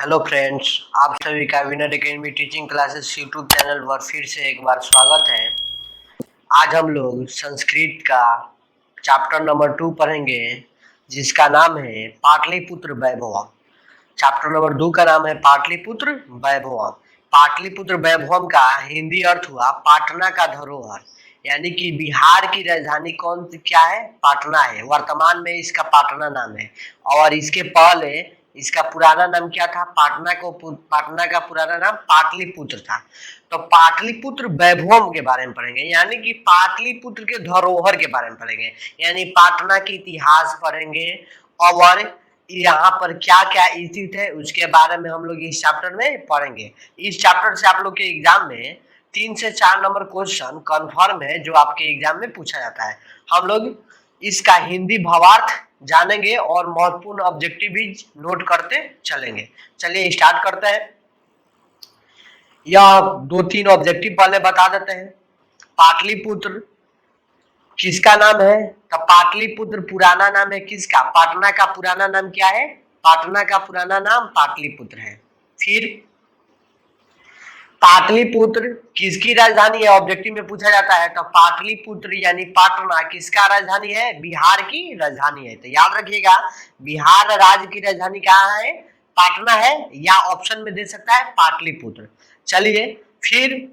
Hello friends, आप सभी का winner academy teaching classes YouTube channel पर फिर से एक बार स्वागत है। आज हम लोग संस्कृत का चैप्टर नंबर 2 पढ़ेंगे, जिसका नाम है पाटलिपुत्र वैभवम। चैप्टर नंबर 2 का नाम है पाटलिपुत्र वैभवम। पाटलिपुत्र वैभवम का हिंदी अर्थ हुआ पाटना का धरोहर, यानी कि बिहार की राजधानी कौन क्या है? पाटना है। वर्तमान में इसका पाटना नाम है और इसके पहले इसका पुराना नाम क्या था? पाटना का पुराना नाम पाटलिपुत्र था। तो पाटलिपुत्र वैभवम के बारे में पढ़ेंगे, यानी कि पाटलिपुत्र के धरोहर के बारे में पढ़ेंगे, यानी पाटना के इतिहास पढ़ेंगे और यहाँ पर क्या क्या स्थित है उसके बारे में हम लोग इस चैप्टर में पढ़ेंगे। इस चैप्टर से आप लोग के एग्जाम में 3 से 4 नंबर क्वेश्चन कंफर्म है जो आपके एग्जाम में पूछा जाता है। हम लोग इसका हिंदी भावार्थ जानेंगे और महत्वपूर्ण ऑब्जेक्टिव भी नोट करते चलेंगे। चलिए स्टार्ट करते हैं। यह 2-3 ऑब्जेक्टिव पहले बता देते हैं। पाटलिपुत्र किसका नाम है? तो पाटलिपुत्र पुराना नाम है किसका? पाटना का पुराना नाम क्या है? पाटना का पुराना नाम पाटलिपुत्र है। फिर पाटलिपुत्र किसकी राजधानी है? ऑब्जेक्टिव में पूछा जाता है। तो पाटलिपुत्र यानी पाटना किसका राजधानी है? बिहार की राजधानी है। तो याद रखिएगा, बिहार राज्य की राजधानी कहाँ है? पाटना है, या ऑप्शन में दे सकता है पाटलिपुत्र। चलिए फिर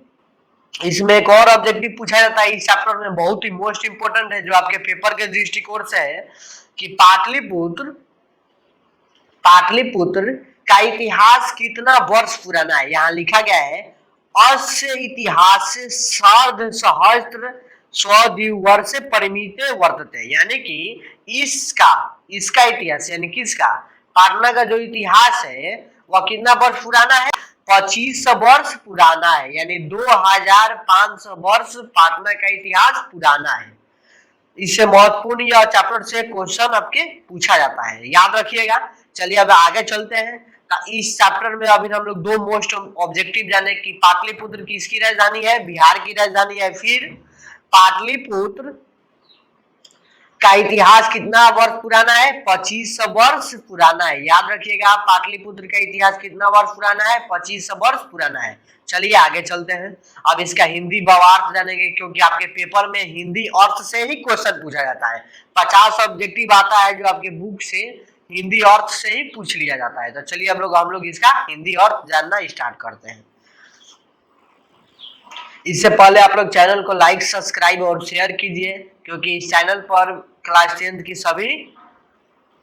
इसमें एक और ऑब्जेक्टिव पूछा जाता है इस चैप्टर में, बहुत ही मोस्ट इंपोर्टेंट है जो आपके पेपर के दृष्टिकोण से है कि पाटलिपुत्र का इतिहास कितना वर्ष पुराना है। यहाँ लिखा गया है अस्य इतिहास सार्ध सहस्त्र स्वद्विवर्ष परिमिते वर्तते, यानी कि इसका इतिहास यानी किसका? पाटना का जो इतिहास है वह कितना वर्ष पुराना है? 2500 वर्ष पुराना है, यानी 2500 वर्ष पाटना का इतिहास पुराना है। इससे महत्वपूर्ण यह चैप्टर से क्वेश्चन आपके पूछा जाता है, याद रखिएगा। चलिए अब आगे चलते हैं। इस चैप्टर में अभी हम लोग 2 मोस्ट ऑब्जेक्टिव जाने कि पाटलिपुत्र किसकी राजधानी है? बिहार की राजधानी है। फिर पाटलिपुत्र का इतिहास कितना वर्ष पुराना है? 2500 वर्ष पुराना है। याद रखिएगा, पाटलिपुत्र का इतिहास कितना वर्ष पुराना है? 2500 वर्ष पुराना है। चलिए आगे चलते हैं। अब इसका हिंदी भावार्थ जानेंगे, क्योंकि आपके पेपर में हिंदी अर्थ से ही क्वेश्चन पूछा जाता है। 50 ऑब्जेक्टिव आता है जो आपके बुक से हिंदी अर्थ से ही पूछ लिया जाता है। तो चलिए हम लोग इसका हिंदी अर्थ जानना स्टार्ट करते हैं। इससे पहले आप लोग चैनल को लाइक, सब्सक्राइब और शेयर कीजिए, क्योंकि इस चैनल पर क्लास 10th की सभी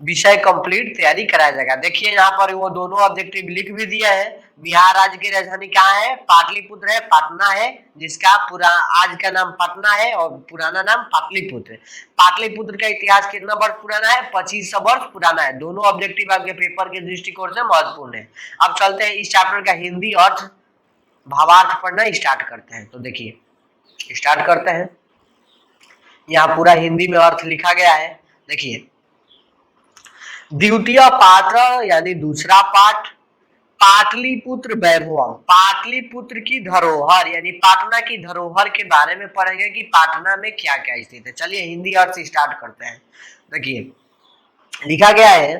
विषय कंप्लीट तैयारी कराया जाएगा। देखिए यहाँ पर वो दोनों ऑब्जेक्टिव लिख भी दिया है। बिहार राज्य की राजधानी कहाँ है? पाटलिपुत्र है, पटना है, जिसका आज का नाम पटना है और पुराना नाम पाटलिपुत्र है। पाटलिपुत्र का इतिहास कितना वर्ष पुराना है? 2500 वर्ष पुराना है। दोनों ऑब्जेक्टिव आपके पेपर के दृष्टिकोण से महत्वपूर्ण है। अब चलते हैं इस चैप्टर का हिंदी अर्थ भावार्थ पढ़ना स्टार्ट करते हैं। तो देखिए स्टार्ट करते हैं। यहाँ पूरा हिंदी में अर्थ लिखा गया है। देखिए, द्वितीय पात्र यानी दूसरा पाठ, पाटलिपुत्र वैभवम, पाटलिपुत्र की धरोहर यानी पाटना की धरोहर के बारे में पढ़ेंगे कि पाटना में क्या क्या स्थित है। चलिए हिंदी अर्थ स्टार्ट करते हैं। देखिए लिखा गया है,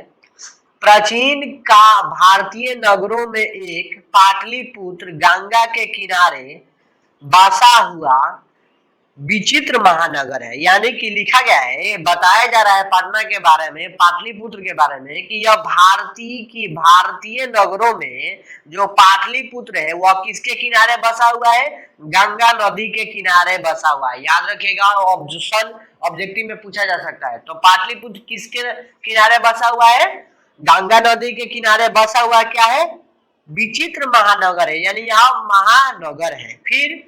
प्राचीन का भारतीय नगरों में एक पाटलिपुत्र गंगा के किनारे बसा हुआ विचित्र महानगर है। यानी कि लिखा गया है, बताया जा रहा है पटना के बारे में, पाटलिपुत्र के बारे में, कि यह भारतीय नगरों में जो पाटलिपुत्र है वह किसके किनारे बसा हुआ है? गंगा नदी के किनारे बसा हुआ है। याद रखिएगा, ऑप्शन ऑब्जेक्टिव में पूछा जा सकता है। तो पाटलिपुत्र किसके किनारे बसा हुआ है? गंगा नदी के किनारे बसा हुआ क्या है? विचित्र महानगर है, यानी यह महानगर है। फिर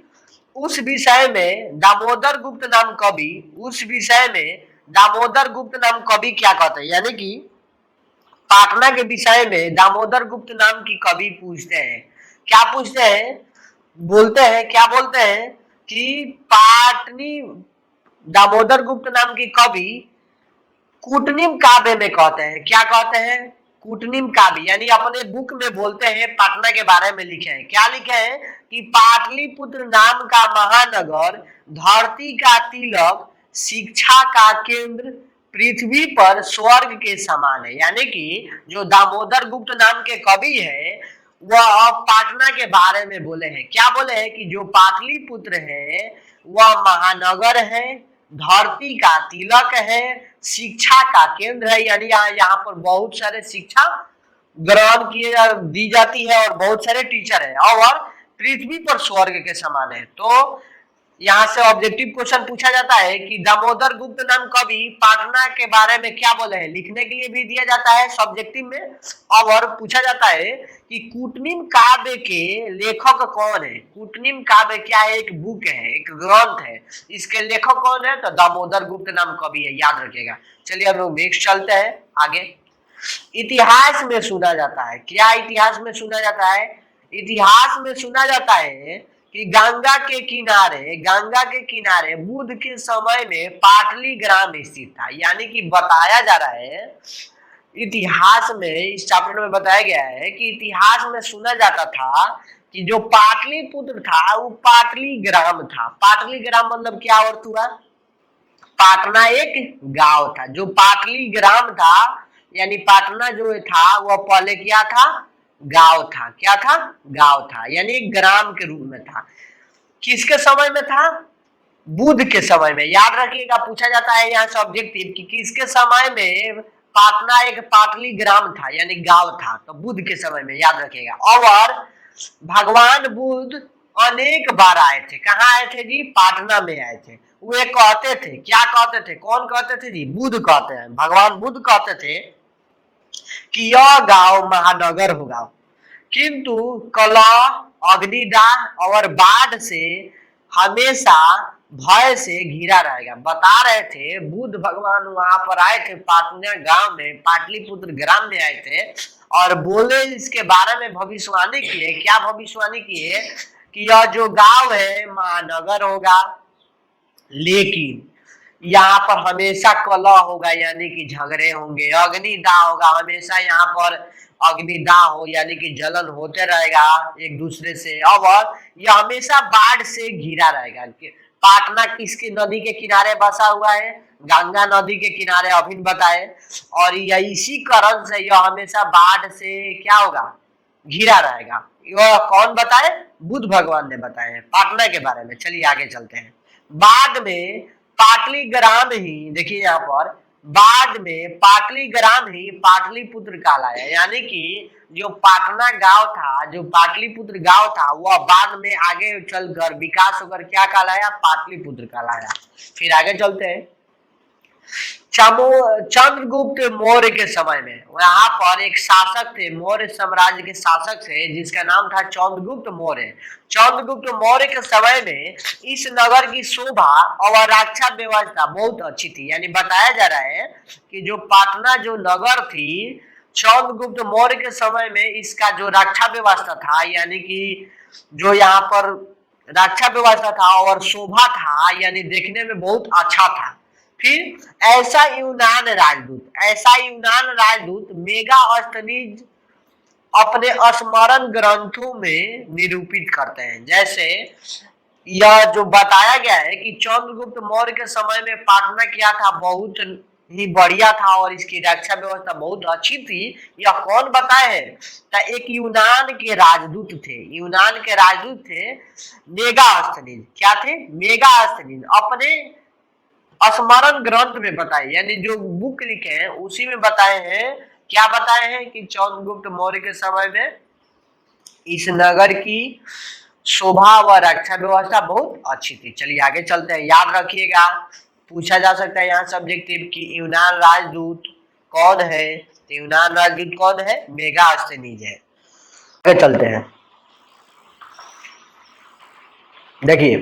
उस विषय में दामोदर गुप्त नाम कवि क्या कहते हैं? यानी कि पाटना के विषय में दामोदर गुप्त नाम की कवि पूछते हैं। क्या पूछते हैं? क्या बोलते हैं कि पाटनी दामोदर गुप्त नाम की कवि कूटनीम काव्य में कहते हैं। क्या कहते हैं? कूटनीम काव्य, यानी अपने बुक में बोलते हैं, पाटना के बारे में लिखे हैं। क्या लिखे हैं? कि पाटलिपुत्र नाम का महानगर धरती का तिलक, शिक्षा का केंद्र, पृथ्वी पर स्वर्ग के समान है। यानी कि जो दामोदर गुप्त नाम के कवि है वह पाटना के बारे में बोले हैं। क्या बोले हैं कि जो पाटलिपुत्र है वह महानगर है, धरती का तिलक है, शिक्षा का केंद्र है, यानी यहाँ पर बहुत सारे शिक्षा ग्रहण दी जाती है और बहुत सारे टीचर है, और पृथ्वी पर स्वर्ग के समान है। तो यहाँ से ऑब्जेक्टिव क्वेश्चन पूछा जाता है कि दामोदर गुप्त नाम कवि पाटना के बारे में क्या बोले हैं, लिखने के लिए भी दिया जाता है सब्जेक्टिव में। और पूछा जाता है कि कूटनीम काव्य के लेखक कौन है। कूटनीम काव्य क्या है, एक बुक है, एक ग्रंथ है, इसके लेखक कौन है, तो दामोदर गुप्त नाम कवि है, याद रखिएगा। चलिए अब लोग नेक्स्ट चलते हैं आगे। इतिहास में सुना जाता है, क्या इतिहास में सुना जाता है, इतिहास में सुना जाता है कि गंगा के किनारे बुद्ध के समय में पाटली ग्राम स्थित था। यानी कि बताया जा रहा है इतिहास में, इस चैप्टर में बताया गया है कि इतिहास में सुना जाता था कि जो पाटलिपुत्र था वो पाटली ग्राम था। पाटली ग्राम मतलब क्या अर्थ हुआ, पाटना एक गांव था। जो पाटली ग्राम था यानी पाटना जो था वह पहले क्या था, गांव था। क्या था, गांव था, यानी ग्राम के रूप में था। किसके समय में था, बुद्ध के समय में। याद रखिएगा, पूछा जाता है यहाँ से ऑब्जेक्टिव कि किसके समय में पाटना एक पाटली ग्राम था यानी गांव था, तो बुद्ध के समय में, याद रखिएगा। और भगवान बुद्ध अनेक बार आए थे। कहाँ आए थे जी, पाटना में आए थे। वे कहते थे, क्या कहते थे, कौन कहते थे जी, बुद्ध कहते हैं, भगवान बुद्ध कहते थे कि यह गांव महानगर होगा, किंतु कलह, अग्निदाह और बाढ़ से हमेशा भय से घिरा रहेगा। बता रहे थे बुद्ध भगवान वहां पर आए थे, पाटना गांव में, पाटलिपुत्र ग्राम में आए थे और बोले, इसके बारे में भविष्यवाणी किए। क्या भविष्यवाणी किए कि यह जो गांव है महानगर होगा, लेकिन यहाँ पर हमेशा कलह होगा यानी कि झगड़े होंगे, अग्निदाह होगा, हमेशा यहाँ पर अग्निदाह हो यानी कि जलन होते रहेगा एक दूसरे से, और यह हमेशा बाढ़ से घिरा रहेगा। पाटना किसकी नदी के किनारे बसा हुआ है, गंगा नदी के किनारे, अभिन बताए, और यह इसी कारण से यह हमेशा बाढ़ से क्या होगा, घिरा रहेगा। यह कौन बताए, बुद्ध भगवान ने बताए हैं पाटना के बारे में। चलिए आगे चलते हैं। बाद में पाटली ग्राम ही, देखिए यहाँ पर, बाद में पाटली ग्राम ही पाटलिपुत्र कहलाया। यानी कि जो पाटना गांव था, जो पाटलिपुत्र गांव था, वह बाद में आगे चलकर विकास होकर क्या कहलाया, पाटलिपुत्र कहलाया। फिर आगे चलते हैं। चंद्रगुप्त मौर्य के समय में यहाँ पर एक शासक थे, मौर्य साम्राज्य के शासक थे, जिसका नाम था चंद्रगुप्त मौर्य। चंद्रगुप्त मौर्य के समय में इस नगर की शोभा और रक्षा व्यवस्था बहुत अच्छी थी। यानी बताया जा रहा है कि जो पाटना जो नगर थी, चंद्रगुप्त मौर्य के समय में इसका जो रक्षा व्यवस्था था, यानी कि जो यहाँ पर रक्षा व्यवस्था था और शोभा था, यानी देखने में बहुत अच्छा था। फिर ऐसा यूनान राजदूत मेगास्थनीज अपने स्मरण ग्रंथों में निरूपित करते हैं। जैसे यह जो बताया गया है कि चंद्रगुप्त मौर्य के समय में पाटना क्या था, बहुत ही बढ़िया था और इसकी रक्षा व्यवस्था बहुत अच्छी थी। यह कौन बताए हैं, तो एक यूनान के राजदूत थे, मेगास्थनीज। क्या थे, मेगास्थनीज, अपने स्मरण ग्रंथ में बताए, यानी जो बुक लिखे हैं उसी में बताए हैं। क्या बताए हैं कि चंद्रगुप्त मौर्य के समय में इस नगर की शोभा व रक्षा व्यवस्था बहुत अच्छी थी। चलिए आगे चलते हैं। याद रखिएगा, पूछा जा सकता है यहाँ सब्जेक्टिव कि यूनान राजदूत कौन है, तो यूनान राजदूत कौन है, मेगास्थनीज है। आगे चलते हैं। देखिए,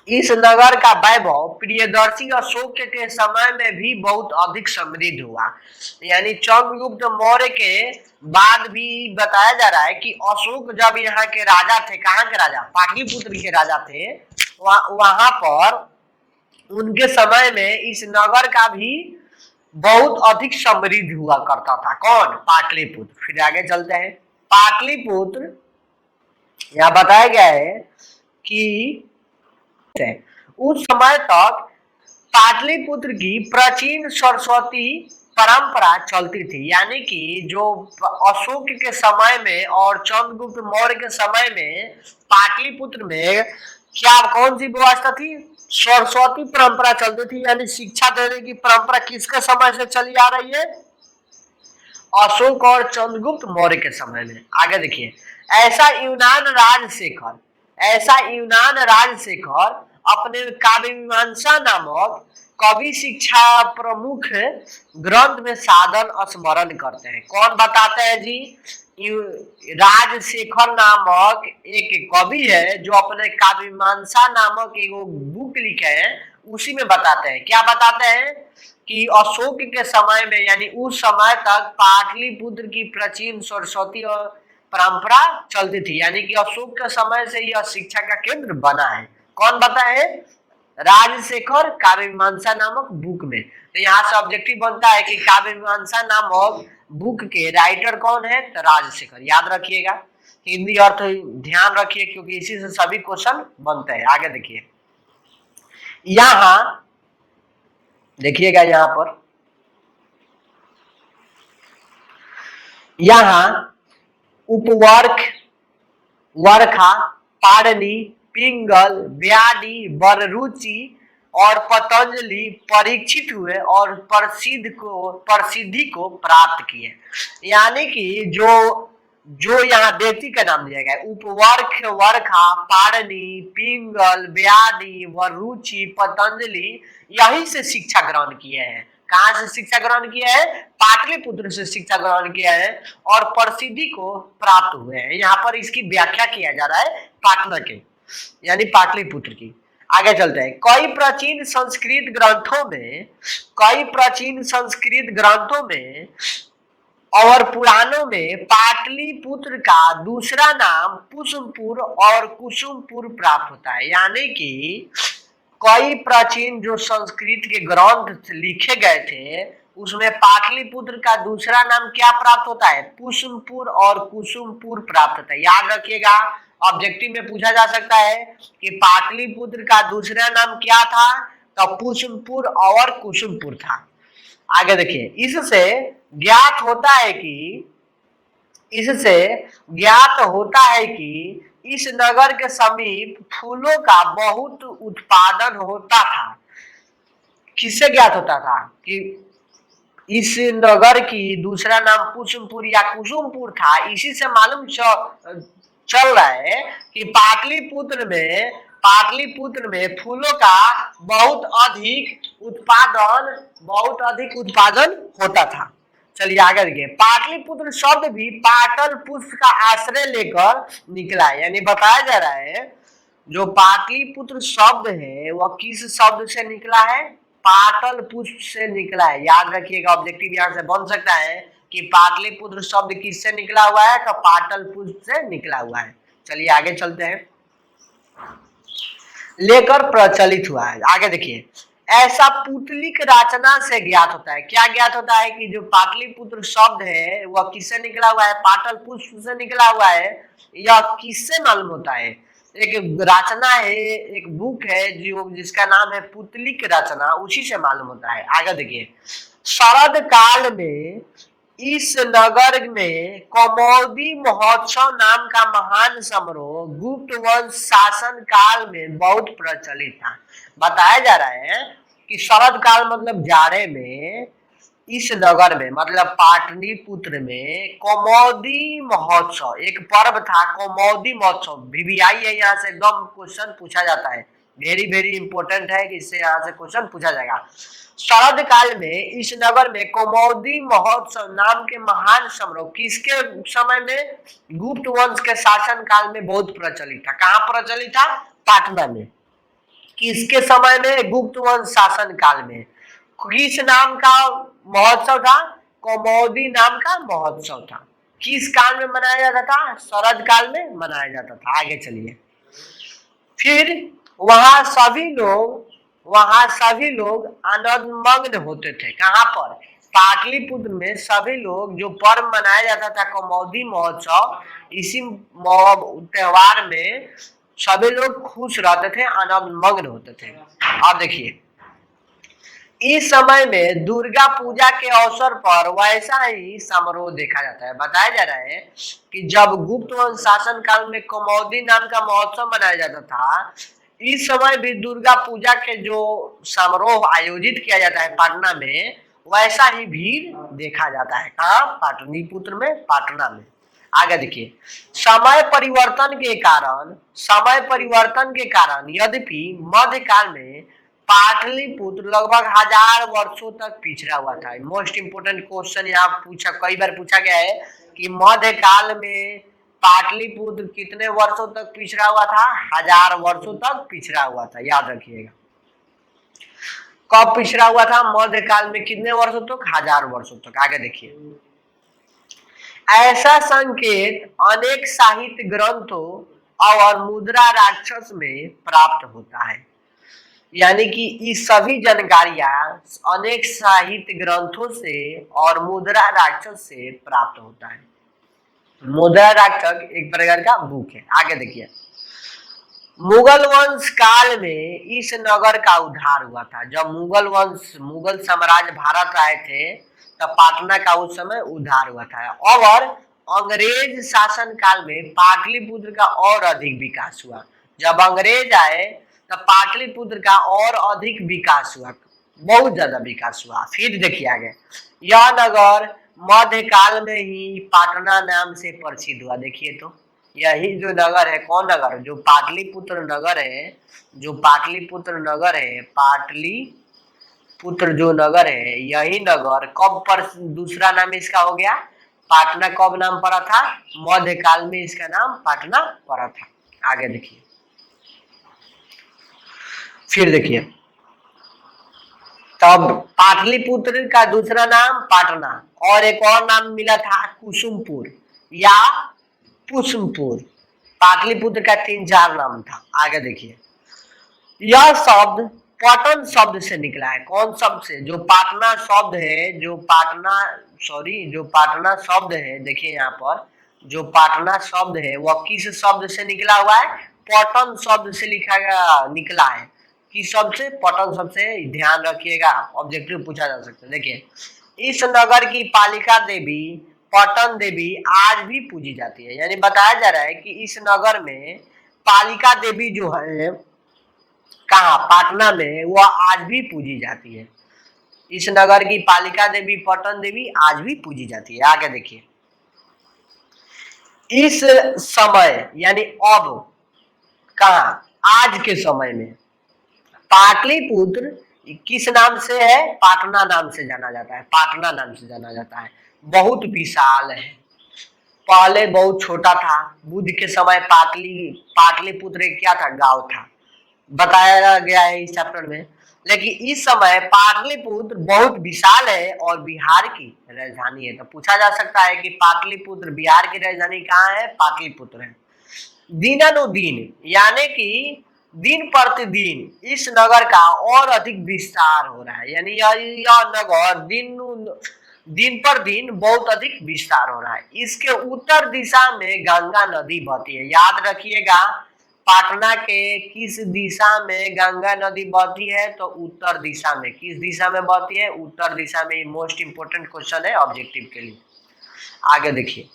इस नगर का वैभव प्रियदर्शी अशोक के समय में भी बहुत अधिक समृद्ध हुआ। यानी चंद्रगुप्त मौर्य के बाद भी बताया जा रहा है कि अशोक जब यहाँ के राजा थे, कहाँ के राजा, पाटलिपुत्र के राजा थे, वहां पर उनके समय में इस नगर का भी बहुत अधिक समृद्ध हुआ करता था। कौन, पाटलिपुत्र। फिर आगे चलते हैं। पाटलिपुत्र, यहाँ बताया गया है कि उस समय तक पाटलिपुत्र की प्राचीन सरस्वती परंपरा चलती थी, यानी कि जो अशोक के समय में और चंद्रगुप्त मौर्य के समय में पाटलिपुत्र में क्या कौन सी व्यवस्था थी? सरस्वती परंपरा चलती थी, यानी शिक्षा देने की परंपरा किसके समय से चली आ रही है? अशोक और चंद्रगुप्त मौर्य के समय में। आगे देखिए, ऐसा यूनान राजशेखर अपने काव्य मीमांसा नामक कवि शिक्षा प्रमुख ग्रंथ में साधन स्मरण करते हैं। कौन बताते हैं जी? राजशेखर नामक एक कवि है जो अपने काव्य मीमांसा नामक एक बुक लिखे हैं, उसी में बताते हैं। क्या बताते हैं? कि अशोक के समय में, यानी उस समय तक पाटलिपुत्र की प्राचीन सरस्वती और परंपरा चलती थी, यानी कि अशोक के समय से यह शिक्षा का केंद्र बना है। कौन बताए? राजशेखर काव्य मीमांसा नामक बुक में। तो यहाँ से ऑब्जेक्टिव बनता है कि काव्य मीमांसा नामक बुक के राइटर कौन है? तो राजशेखर। याद रखिएगा, हिंदी अर्थ ध्यान रखिए, क्योंकि इसी से सभी क्वेश्चन बनते हैं। आगे देखिए, यहाँ देखिएगा, यहाँ उपवर्क, वर्खा, पाड़नी, पिंगल, ब्याडी, बररुचि और पतंजलि परीक्षित हुए और प्रसिद्धि को प्राप्त किए। यानी कि जो यहाँ व्यक्ति का नाम दिया गया है, उपवर्क, वर्खा, पाड़नी, पिंगल, ब्याडी, वरुचि, पतंजलि, यही से शिक्षा ग्रहण किए हैं। कहाँ से शिक्षा ग्रहण किया है? पाटलिपुत्र से शिक्षा ग्रहण किया है और प्रसिद्धि को प्राप्त हुए हैं। यहाँ पर इसकी व्याख्या किया जा रहा है पाटना के, यानी पाटलिपुत्र की। आगे चलते हैं। कई प्राचीन संस्कृत ग्रंथों में और पुराणों में पाटलिपुत्र का दूसरा नाम पुष्पपुर और कुसुमपुर प्राप्त होता है। यानी कि कई प्राचीन जो संस्कृत के ग्रंथ लिखे गए थे, उसमें पाटलिपुत्र का दूसरा नाम क्या प्राप्त होता है? पुष्पपुर और कुसुमपुर प्राप्त होता है। याद रखिएगा, ऑब्जेक्टिव में पूछा जा सकता है कि पाटलिपुत्र का दूसरा नाम क्या था? तो पुष्पपुर और कुसुमपुर था। आगे देखिए, इससे ज्ञात होता है कि इस नगर के समीप फूलों का बहुत उत्पादन होता था। किससे ज्ञात होता था? कि इस नगर की दूसरा नाम पुष्पपुर या कुसुमपुर था। इसी से मालूम चल रहा है कि पाटलिपुत्र में फूलों का बहुत अधिक उत्पादन होता था। चलिए आगे देखिए, पाटलिपुत्र शब्द भी पाटल पुष्प का आश्रय लेकर निकला है। यानी बताया जा रहा है जो पाटलिपुत्र शब्द है वह किस शब्द से निकला है? पाटल पुष्प से निकला है। याद रखिएगा, ऑब्जेक्टिव यहाँ से बन सकता है कि पाटलिपुत्र शब्द किससे निकला हुआ है? तो पाटल पुष्प से निकला हुआ है। चलिए आगे चलते हैं। लेकर प्रचलित हुआ है। आगे देखिए, ऐसा पुतलिक रचना से ज्ञात होता है। क्या ज्ञात होता है? कि जो पाटलिपुत्र शब्द है वह किससे निकला हुआ है? पाटल पुष्प से निकला हुआ है। यह किससे मालूम होता है? एक रचना है, एक बुक है जिसका नाम है पुतलिक रचना, उसी से मालूम होता है। आगे देखिए, शरद काल में इस नगर में कौमोदी महोत्सव नाम का महान समारोह गुप्त वंश शासन काल में बहुत प्रचलित था। बताया जा रहा है कि शरद काल मतलब जाड़े में इस नगर में, मतलब पाटलिपुत्र में कौमोदी महोत्सव एक पर्व था। कौमोदी महोत्सव VVI है, यहाँ से एकदम क्वेश्चन पूछा जाता है। वेरी इंपोर्टेंट है कि इससे यहाँ से क्वेश्चन पूछा जाएगा। शरद काल में इस नगर में कौमोदी महोत्सव नाम के महान समारोह किसके समय में? गुप्त वंश के शासन काल में बहुत प्रचलित था। कहाँ प्रचलित था? पाटना में। किसके समय में? गुप्त वंश शासन काल में। किस नाम का महोत्सव था? कौमोदी नाम का महोत्सव था। किस काल में मनाया जाता था? शरद काल में मनाया जाता था। आगे चलिए, फिर वहां सभी लोग आनंदमग्न होते थे। कहाँ पर? पाटलिपुत्र में सभी लोग जो पर्व मनाया जाता था कौमोदी महोत्सव, इसी त्योहार में सभी लोग खुश रहते थे, आनंदमग्न होते थे। अब देखिए, इस समय में दुर्गा पूजा के अवसर पर वैसा ही समारोह देखा जाता है। बताया जा रहा है कि जब गुप्त वंश शासन काल में कमौदी नाम का महोत्सव मनाया जाता था, इस समय भी दुर्गा पूजा के जो समारोह आयोजित किया जाता है पटना में, वैसा ही भीड़ देखा जाता है। कहाँ? पाटलिपुत्र में, पटना में। आगे देखिए, समय परिवर्तन के कारण यद्यपि मध्यकाल में पाटलिपुत्र लगभग 1000 वर्षों तक पिछड़ा हुआ था। मोस्ट इंपोर्टेंट क्वेश्चन यहाँ कई बार पूछा गया है कि मध्यकाल में पाटलिपुत्र कितने वर्षों तक पिछड़ा हुआ था? 1000 वर्षों तक पिछड़ा हुआ था, याद रखिएगा। कब पिछड़ा हुआ था? मध्यकाल में कितने वर्षों तक? 1000 वर्षों तक। आगे देखिए, ऐसा संकेत अनेक साहित्य ग्रंथों और मुद्रा राक्षस में प्राप्त होता है। यानी कि ये सभी जानकारियां अनेक साहित्य ग्रंथों से और मुद्रा राक्षस से प्राप्त होता है। मुद्रा राक्षस एक प्रकार का बुक है। आगे देखिए, मुगल वंश काल में इस नगर का उद्धार हुआ था। जब मुगल साम्राज्य भारत आए थे तब पाटना का उस समय उद्धार हुआ था। और अंग्रेज शासन काल में पाटलिपुत्र का और अधिक विकास हुआ। जब अंग्रेज आए तब पाटलिपुत्र का और अधिक विकास हुआ, बहुत ज्यादा विकास हुआ। फिर देखिए आगे, यह नगर मध्यकाल में ही पाटना नाम से प्रसिद्ध हुआ। देखिए तो यही जो नगर है, कौन नगर? जो पाटलिपुत्र नगर है, पाटलिपुत्र जो नगर है, यही नगर कब पर दूसरा नाम इसका हो गया? पाटना। कब नाम पड़ा था? मध्यकाल में इसका नाम पाटना पड़ा था। आगे देखिए, फिर देखिए, तब पाटलिपुत्र का दूसरा नाम पाटना, और एक और नाम मिला था कुसुमपुर या पुष्पपुर। पाटलिपुत्र का 3-4 नाम था। आगे देखिए, यह शब्द पटन शब्द से निकला है। कौन शब्द से? जो पाटना शब्द है, जो पाटना शब्द है, देखिए यहाँ पर जो पाटना शब्द है वह किस शब्द से निकला हुआ है? पटन शब्द से निकला है। किस शब्द से? पटन शब्द से। ध्यान रखिएगा, ऑब्जेक्टिव पूछा जा सकता है। देखिए, इस नगर की पालिका देवी पटन देवी आज भी पूजी जाती है। यानी बताया जा रहा है कि इस नगर में पालिका देवी जो है, कहाँ? पाटना में, वह आज भी पूजी जाती है। इस नगर की पालिका देवी पटन देवी आज भी पूजी जाती है। आगे देखिए, इस समय यानी अब, कहाँ? आज के समय में पाटलिपुत्र किस नाम से है? पाटना नाम से जाना जाता है। पाटना नाम से जाना जाता है। बहुत विशाल है। पहले बहुत छोटा था। बुद्ध के समय पाटलिपुत्र क्या था? गांव था, बताया गया है इस चैप्टर में। लेकिन इस समय पाटलिपुत्र बहुत विशाल है और बिहार की राजधानी है। तो पूछा जा सकता है कि पाटलिपुत्र बिहार की राजधानी कहाँ है? पाटलिपुत्र है। दिनानुदिन यानी कि दिन प्रतिदिन इस नगर का और अधिक विस्तार हो रहा है। यानी यह नगर दिन पर दिन बहुत अधिक विस्तार हो रहा है। इसके उत्तर दिशा में गंगा नदी बहती है। याद रखिएगा, पाटना के किस दिशा में गंगा नदी बहती है? तो उत्तर दिशा में। किस दिशा में बहती है? उत्तर दिशा में। मोस्ट इंपोर्टेंट क्वेश्चन है ऑब्जेक्टिव के लिए। आगे देखिए,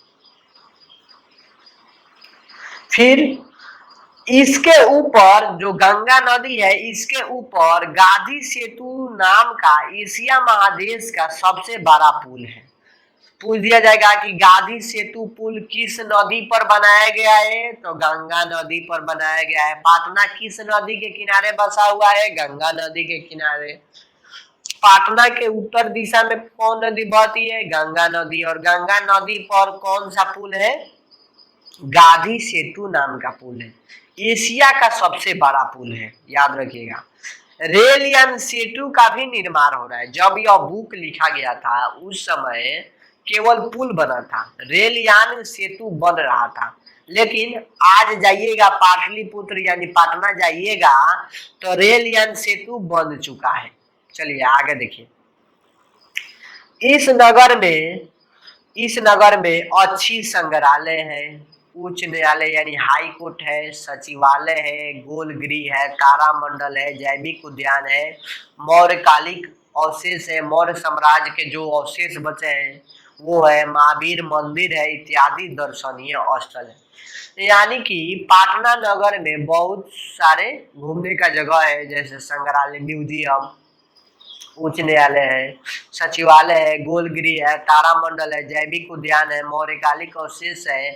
फिर इसके ऊपर जो गंगा नदी है, इसके ऊपर गांधी सेतु नाम का एशिया महादेश का सबसे बड़ा पुल है। पूछ दिया जाएगा कि गांधी सेतु पुल किस नदी पर बनाया गया है? तो गंगा नदी पर बनाया गया है। पाटना किस नदी के किनारे बसा हुआ है? गंगा नदी के किनारे। पाटना के उत्तर दिशा में कौन नदी बहती है? गंगा नदी। और गंगा नदी पर कौन सा पुल है? गांधी सेतु नाम का पुल है। एशिया का सबसे बड़ा पुल है, याद रखिएगा। रेल यान सेतु का भी निर्माण हो रहा है। जब यह बुक लिखा गया था उस समय केवल पुल बना था, रेल यान सेतु बन रहा था। लेकिन आज जाइएगा पाटलिपुत्र यानी पाटना जाइएगा तो रेल यान सेतु बन चुका है। चलिए आगे देखिए, इस नगर में अच्छी संग्रहालय है, उच्च न्यायालय यानी हाई कोर्ट है, सचिवालय है, गोल गृह है, तारामंडल है, जैविक उद्यान है, अवशेष है, मौर्य साम्राज्य के जो अवशेष बचे हैं वो है, महावीर मंदिर है इत्यादि दर्शनीय स्थल है। यानी कि पाटना नगर में बहुत सारे घूमने का जगह है, जैसे संग्रहालय, म्यूजियम, उच्च न्यायालय है, सचिवालय है, गोलगिरी है, तारामंडल है, जैविक उद्यान है, मौर्यकालिक अवशेष है,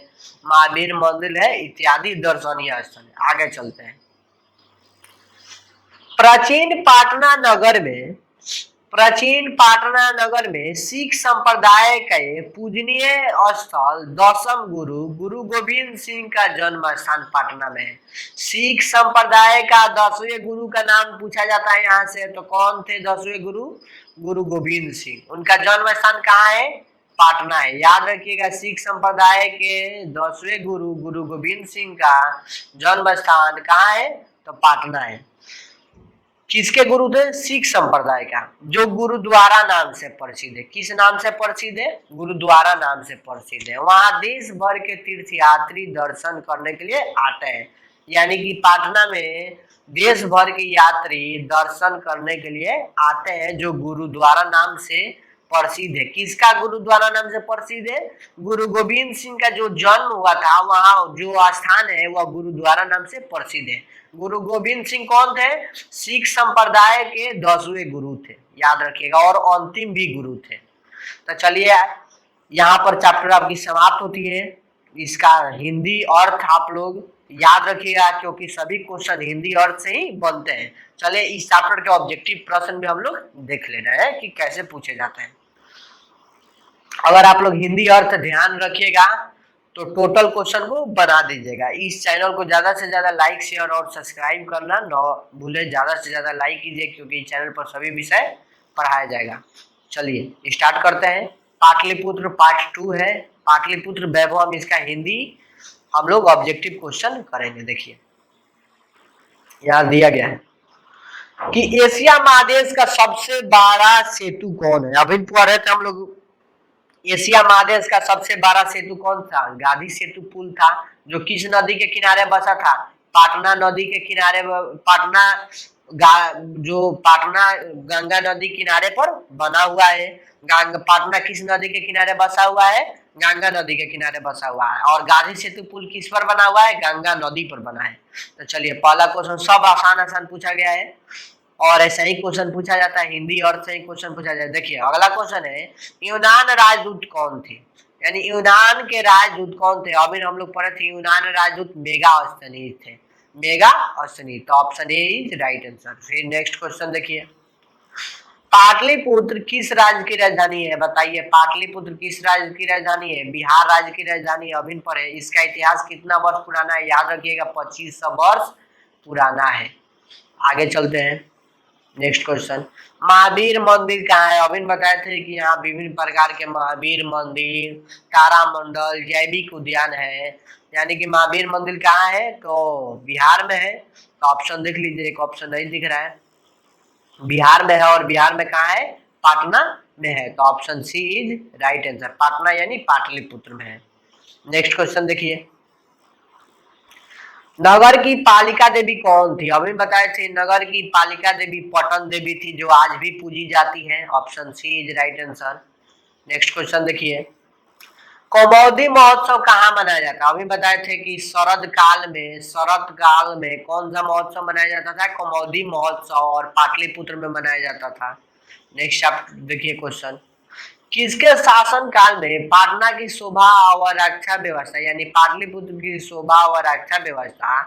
महावीर मंदिर है इत्यादि दर्शनीय स्थल है। आगे चलते हैं। प्राचीन पाटना नगर में सिख संप्रदाय के पूजनीय स्थल दशम गुरु गुरु गोविंद सिंह का जन्म स्थान पाटना में है। सिख संप्रदाय का 10वें गुरु का नाम पूछा जाता है यहाँ से, तो कौन थे 10वें गुरु? गुरु गोविंद सिंह। उनका जन्म स्थान कहाँ है? पाटना है। याद रखिएगा, सिख संप्रदाय के 10वें गुरु गुरु गोविंद सिंह का जन्म स्थान कहाँ है? तो पाटना है। किसके गुरु थे? सिख संप्रदाय का, जो गुरुद्वारा नाम से प्रसिद्ध है। किस नाम से प्रसिद्ध है? गुरुद्वारा नाम से प्रसिद्ध है। वहां देश भर के तीर्थयात्री दर्शन करने के लिए आते हैं। यानी कि पाटना में देश भर के यात्री दर्शन करने के लिए आते हैं, जो गुरुद्वारा नाम से प्रसिद्ध है। किसका गुरुद्वारा नाम से प्रसिद्ध है? गुरु गोविंद सिंह का जो जन्म हुआ था वहां जो स्थान है वह गुरुद्वारा नाम से प्रसिद्ध है। गुरु गोविंद सिंह कौन थे? सिख संप्रदाय के 10वें गुरु थे, याद रखिएगा, और अंतिम भी गुरु थे। तो चलिए, यहाँ पर चैप्टर आपकी समाप्त होती है। इसका हिंदी अर्थ आप लोग याद रखिएगा, क्योंकि सभी क्वेश्चन हिंदी अर्थ से ही बनते हैं। चलिए, इस चैप्टर के ऑब्जेक्टिव प्रश्न भी हम लोग देख ले रहे हैं कि कैसे पूछे जाते हैं। अगर आप लोग हिंदी अर्थ ध्यान रखिएगा तो टोटल क्वेश्चन को बना दीजिएगा। इस चैनल को ज्यादा से ज्यादा लाइक, शेयर और सब्सक्राइब करना न भूले। ज्यादा से ज्यादा लाइक कीजिए, क्योंकि इस चैनल पर सभी विषय पढ़ाया जाएगा। चलिए स्टार्ट करते हैं। पाटलिपुत्र पार्ट 2 है, पाटलिपुत्र वैभव, इसका हिंदी हम लोग ऑब्जेक्टिव क्वेश्चन करेंगे। देखिए यहाँ दिया गया है कि एशिया महादेश का सबसे बड़ा सेतु कौन है। अभी पढ़ रहे थे हम लोग, एशिया महादेश का सबसे बड़ा सेतु कौन था? गांधी सेतु पुल था, जो किस नदी के किनारे बसा था? पाटना नदी के किनारे। जो पाटना गंगा नदी किनारे पर बना हुआ है। पाटना किस नदी के किनारे बसा हुआ है? गंगा नदी के किनारे बसा हुआ है। और गांधी सेतु पुल किस पर बना हुआ है? गंगा नदी पर बना है। तो चलिए, पहला क्वेश्चन सब आसान आसान पूछा गया है, और ऐसा ही क्वेश्चन पूछा जाता है, हिंदी अर्थ से ही क्वेश्चन पूछा जाता है। देखिए अगला क्वेश्चन है, यूनान राजदूत कौन थे? यानी यूनान के राजदूत कौन थे? अभी हम लोग पढ़े थे, यूनान राजदूत मेगास्थनीज थे। मेगास्थनीज, तो option A is right answer. फिर नेक्स्ट क्वेश्चन देखिए, पाटलिपुत्र किस राज्य की राजधानी है? बताइए, पाटलिपुत्र किस राज्य की राजधानी है? बिहार राज्य की राजधानी है। अभी पढ़े। इसका इतिहास कितना वर्ष पुराना है? याद रखिएगा, 2500 वर्ष पुराना है। आगे चलते हैं। नेक्स्ट क्वेश्चन, महावीर मंदिर कहाँ है? अभी बताए थे कि यहाँ विभिन्न प्रकार के महावीर मंदिर, तारामंडल, जैविक उद्यान है। यानी कि महावीर मंदिर कहाँ है? तो बिहार में है। तो ऑप्शन देख लीजिए, एक ऑप्शन नहीं दिख रहा है। बिहार में है, और बिहार में कहाँ है? पाटना में है। तो option C is right answer. Patna यानी पाटलिपुत्र में है। नेक्स्ट क्वेश्चन देखिए, नगर की पालिका देवी कौन थी? अभी बताए थे, नगर की पालिका देवी पटन देवी थी, जो आज भी पूजी जाती है। Option C is right answer. Next question देखिए, कौमोदी महोत्सव कहाँ मनाया जाता है? अभी बताए थे कि शरद काल में कौन सा महोत्सव मनाया जाता था? कौमोदी महोत्सव, और पाटलिपुत्र में मनाया जाता था। नेक्स्ट आप देखिए क्वेश्चन, किसके शासन काल में पाटना की शोभा और रक्षा व्यवस्था, यानी पाटलिपुत्र की शोभा और रक्षा व्यवस्था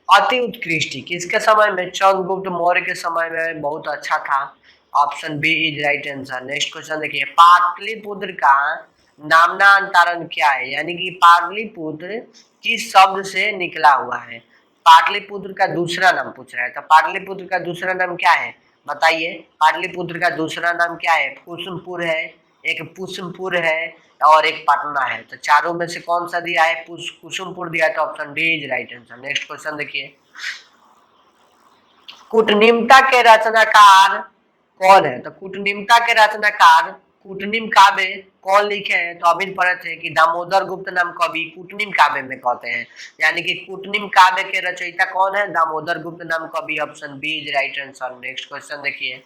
अति उत्कृष्ट थी? किसके समय में? चंद्रगुप्त मौर्य के समय में बहुत अच्छा था। Option B is right answer. Next question देखिए, पाटलिपुत्र का नामनांतरण क्या है? यानी कि पाटलिपुत्र किस शब्द से निकला हुआ है? पाटलिपुत्र का दूसरा नाम पूछ रहा है। तो पाटलिपुत्र का दूसरा नाम क्या है? बताइए, पाटलिपुत्र का दूसरा नाम क्या है? कुसुमपुर है, एक पुष्पपुर है, और एक पटना है। तो चारों में से कौन सा दिया है? कुसुमपुर दिया है। तो option D is right answer. Next question देखिए, कूटनिम्नता के रचनाकार कौन है? तो कूटनिम्नता के रचनाकार कूटनिम काव्य कौन लिखे हैं? तो अभी पढ़े थे कि दामोदर गुप्त नाम कवि कूटनिम काव्य में कहते हैं। यानी कि कूटनिम काव्य के रचयिता कौन है? दामोदर गुप्त नाम कवि। Option B is right answer. Next question देखिए,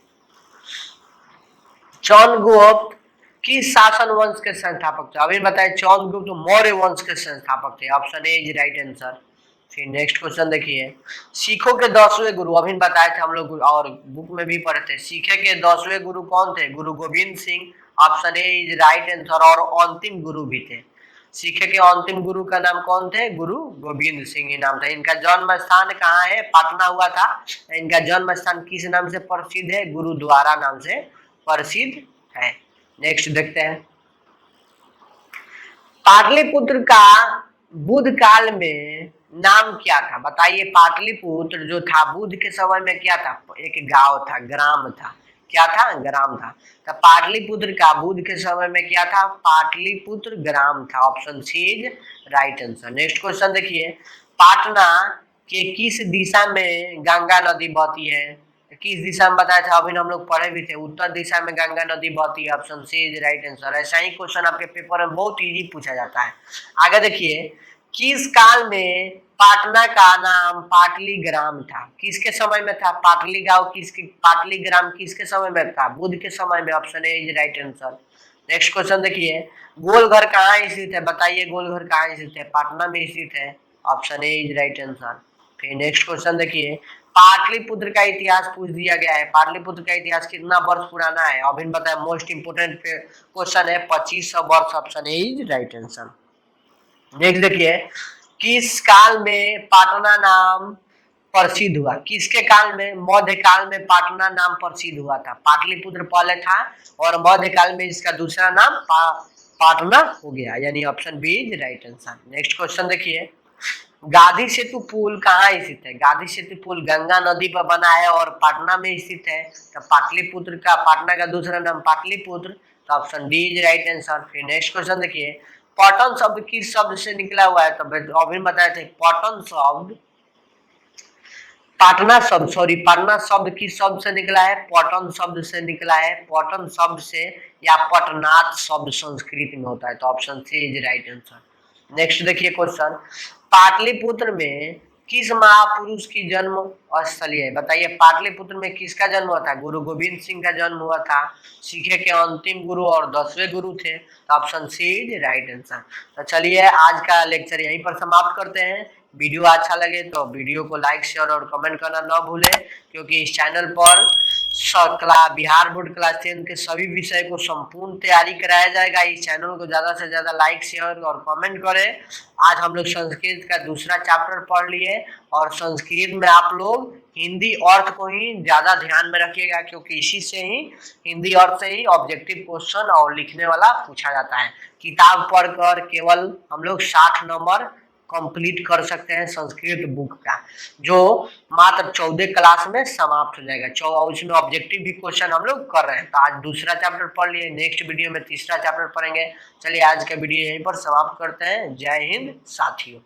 चंद्रगुप्त किस शासन वंश के संस्थापक थे? अभी बताए चंद्रगुप्त मौर्य वंश के संस्थापक थे। Option A is right answer. फिर नेक्स्ट क्वेश्चन देखिए, सिखों के 10वें गुरु अभी बताए थे हम लोग और बुक में भी पढ़े थे। सिखे के 10वें गुरु कौन थे? गुरु Govind Singh. Option A is right answer. और अंतिम गुरु भी थे। सिखे के अंतिम गुरु का नाम कौन थे? गुरु गोविंद सिंह ही नाम था। इनका जन्म स्थान कहाँ है? पटना हुआ था। इनका जन्म स्थान किस नाम से प्रसिद्ध है? गुरुद्वारा नाम से प्रसिद्ध है। नेक्स्ट देखते हैं, पाटलिपुत्र का बुद्ध काल में नाम क्या था? बताइए, पाटलिपुत्र जो था बुद्ध के समय में क्या था? एक गांव था, ग्राम था। क्या था? ग्राम था। तो पाटलिपुत्र का बुद्ध के समय में क्या था? पाटलिपुत्र ग्राम था। Option C is right answer. Next question देखिए, पाटना के किस दिशा में गंगा नदी बहती है? किस दिशा में बताया था? अभी हम लोग पढ़े भी थे, उत्तर दिशा में गंगा नदी बहती है। Option C is right answer. ऐसा ही क्वेश्चन आपके पेपर में बहुत इजी पूछा जाता है। आगे देखिए, किस काल में पाटना का नाम पाटलीग्राम था? किसके समय में था? पाटली गांव किसके, पाटलीग्राम किसके समय में था? बुद्ध के समय में। Option A is right answer. Next question देखिए, गोलघर कहाँ स्थित है? बताइए, गोलघर कहाँ स्थित है? पटना में स्थित है। Option A is right answer. फिर नेक्स्ट क्वेश्चन देखिए, पाटलिपुत्र का इतिहास पूछ दिया गया है। पाटलिपुत्र का इतिहास कितना वर्ष पुराना है? अभी बताया, मोस्ट इंपोर्टेंट क्वेश्चन है, 2500 वर्ष। Option A is right answer. Next देखिए, किस काल में पाटना नाम प्रसिद्ध हुआ? किसके काल में? मध्य काल में पाटना नाम प्रसिद्ध हुआ था। पाटलिपुत्र पहले था और मध्य काल में इसका दूसरा नाम पाटना हो गया, यानी option B is right answer. Next question देखिए, गांधी सेतु पुल कहाँ स्थित है? गांधी सेतु पुल गंगा नदी पर बना है और पटना में स्थित है। तो पाटलिपुत्र का, पटना का दूसरा नाम पाटलिपुत्र। तो option D is right answer. फिर नेक्स्ट क्वेश्चन देखिए, पटन शब्द किस शब्द से निकला हुआ है? तो अभी बताए थे, पटन शब्द, पाटना शब्द, सॉरी, पटना शब्द किस शब्द से निकला है? पटन शब्द से निकला है। पटन शब्द से या पटनाथ शब्द संस्कृत में होता है। तो option C is right answer. Next देखिए क्वेश्चन, पाटलिपुत्र में किस महापुरुष की जन्म स्थली है? बताइए, पाटलिपुत्र में किसका जन्म हुआ था? गुरु गोविंद सिंह का जन्म हुआ था। सिखे के अंतिम गुरु और 10वें गुरु थे। तो option C is right answer. तो चलिए, आज का लेक्चर यहीं पर समाप्त करते हैं। वीडियो अच्छा लगे तो वीडियो को लाइक, शेयर और कमेंट करना न भूलें, क्योंकि इस चैनल पर बिहार बोर्ड क्लास 10 के सभी विषय को संपूर्ण तैयारी कराया जाएगा। इस चैनल को ज्यादा से ज्यादा लाइक, शेयर और कमेंट करें। आज हम लोग संस्कृत का दूसरा चैप्टर पढ़ लिए और संस्कृत में आप लोग हिंदी अर्थ को ही ज्यादा ध्यान में रखिएगा, क्योंकि इसी से ही, हिंदी अर्थ से ही ऑब्जेक्टिव क्वेश्चन और लिखने वाला पूछा जाता है। किताब पढ़कर केवल हम लोग 60 नंबर कंप्लीट कर सकते हैं संस्कृत बुक का, जो मात्र 14 क्लास में समाप्त हो जाएगा। उसमें ऑब्जेक्टिव भी क्वेश्चन हम लोग कर रहे हैं। तो आज दूसरा चैप्टर पढ़ लिए, नेक्स्ट वीडियो में तीसरा चैप्टर पढ़ेंगे। चलिए, आज का वीडियो यहीं पर समाप्त करते हैं। जय हिंद साथियों।